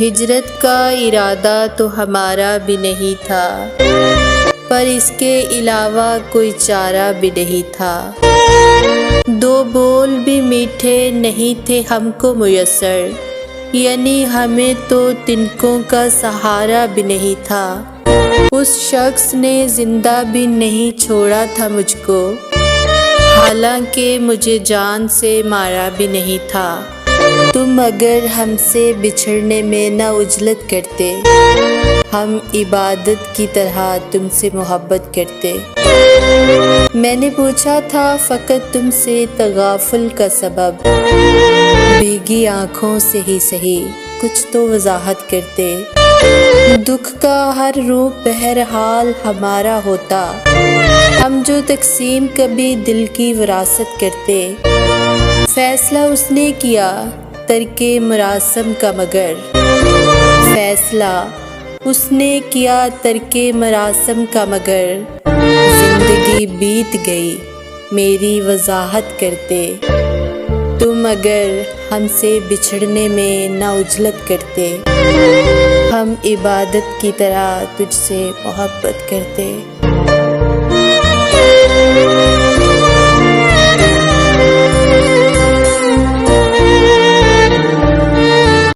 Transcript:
ہجرت کا ارادہ تو ہمارا بھی نہیں تھا، پر اس کے علاوہ کوئی چارہ بھی نہیں تھا۔ دو بول بھی میٹھے نہیں تھے ہم کو میسر، یعنی ہمیں تو تنکوں کا سہارا بھی نہیں تھا۔ اس شخص نے زندہ بھی نہیں چھوڑا تھا مجھ کو، حالانکہ مجھے جان سے مارا بھی نہیں تھا۔ تم اگر ہم سے بچھڑنے میں نہ عجلت کرتے، ہم عبادت کی طرح تم سے محبت کرتے۔ میں نے پوچھا تھا فقط تم سے تغافل کا سبب، بھیگی آنکھوں سے ہی سہی کچھ تو وضاحت کرتے۔ دکھ کا ہر روپ بہرحال ہمارا ہوتا، ہم جو تقسیم کبھی دل کی وراثت کرتے۔ فیصلہ اس نے کیا ترک مراسم کا مگر، فیصلہ اس نے کیا ترک مراسم کا مگر، زندگی بیت گئی میری وضاحت کرتے۔ تم اگر ہم سے بچھڑنے میں نہ عجلت کرتے، ہم عبادت کی طرح تجھ سے محبت کرتے۔